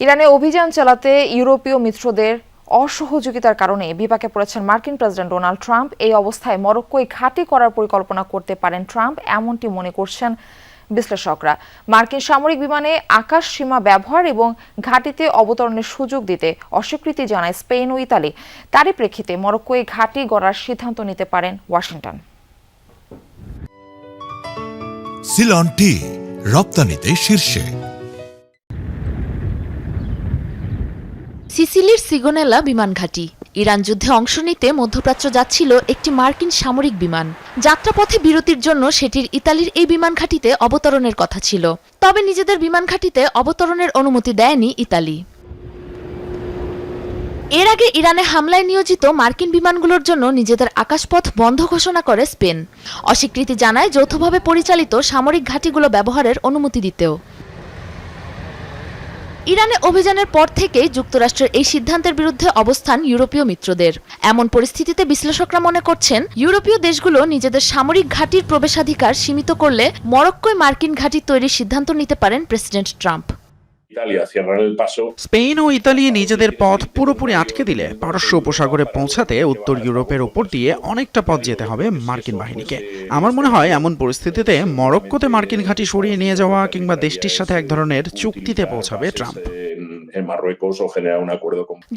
ইরানে অভিযান চালাতে ইউরোপীয় মিত্রদের অসহযোগিতার কারণে বিপাকে পড়েছেন মার্কিন প্রেসিডেন্ট ডোনাল্ড ট্রাম্প। এই অবস্থায় মরক্কোয় ঘাঁটি করার পরিকল্পনা করতে পারেন ট্রাম্প, এমনটি মনে করছেন বিশ্লেষকরা। মার্কিন সামরিক বিমানে আকাশ সীমা ব্যবহার এবং ঘাঁটিতে অবতরণের সুযোগ দিতে অস্বীকৃতি জানায় স্পেন ও ইতালি। তারই প্রেক্ষিতে মরক্কোয় ঘাঁটি গড়ার সিদ্ধান্ত নিতে পারেন ওয়াশিংটন। সিলন টি রপ্তানিতে শীর্ষে। সিসিলির সিগোনেলা বিমান ঘাঁটি। ইরান যুদ্ধে অংশ নিতে মধ্যপ্রাচ্য যাচ্ছিল একটি মার্কিন সামরিক বিমান। যাত্রাপথে বিরতির জন্য সেটির ইতালির এই বিমান ঘাঁটিতে অবতরণের কথা ছিল, তবে নিজেদের বিমান ঘাঁটিতে অবতরণের অনুমতি দেয়নি ইতালি। এর আগে ইরানে হামলায় নিয়োজিত মার্কিন বিমানগুলোর জন্য নিজেদের আকাশপথ বন্ধ ঘোষণা করে স্পেন। অস্বীকৃতি জানায় যৌথভাবে পরিচালিত সামরিক ঘাঁটিগুলো ব্যবহারের অনুমতি দিতেও। ইরানে অভিযানের পর থেকেই যুক্তরাষ্ট্রের এই সিদ্ধান্তের বিরুদ্ধে অবস্থান ইউরোপীয় মিত্রদের। এমন পরিস্থিতিতে বিশ্লেষকরা মনে করছেন, ইউরোপীয় দেশগুলো নিজেদের সামরিক ঘাঁটির প্রবেশাধিকার সীমিত করলে মরক্কোয় মার্কিন ঘাঁটি তৈরির সিদ্ধান্ত নিতে পারেন প্রেসিডেন্ট ট্রাম্প। স্পেন ও ইতালি নিজেদের পথ পুরোপুরি আটকে দিলে পারস্য উপসাগরে পৌঁছাতে উত্তর ইউরোপের ওপর দিয়ে অনেকটা পথ যেতে হবে মার্কিন বাহিনীকে। আমার মনে হয় এমন পরিস্থিতিতে মরক্কোতে মার্কিন ঘাঁটি সরিয়ে নিয়ে যাওয়া কিংবা দেশটির সাথে এক ধরনের চুক্তিতে পৌঁছাবে ট্রাম্প।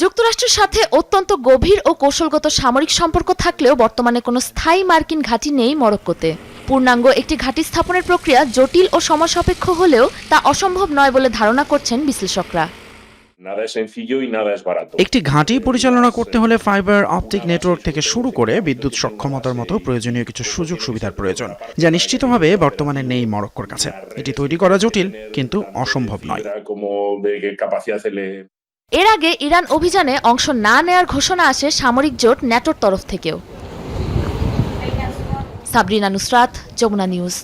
যুক্তরাষ্ট্রের সাথে অত্যন্ত গভীর ও কৌশলগত সামরিক সম্পর্ক থাকলেও বর্তমানে কোনো স্থায়ী মার্কিন ঘাঁটি নেই মরক্কোতে। পূর্ণাঙ্গ একটি ঘাঁটি স্থাপনের প্রক্রিয়া জটিল ও সময়সাপেক্ষ হলেও তা অসম্ভব নয় বলে ধারণা করছেন বিশ্লেষকরা। একটি ঘাঁটি পরিচালনা করতে হলে ফাইবার অপটিক নেটওয়ার্ক থেকে শুরু করে বিদ্যুৎ সক্ষমতার মতো প্রয়োজনীয় কিছু সুযোগ সুবিধার প্রয়োজন, যা নিশ্চিতভাবে বর্তমানে নেই মরক্কোর কাছে। এটি তৈরি করা জটিল, কিন্তু অসম্ভব নয়। এর আগে ইরান অভিযানে অংশ না নেয়ার ঘোষণা আসে সামরিক জোট ন্যাটোর তরফ থেকেও। সাবরিনা নুসরাত, যমুনা নিউজ।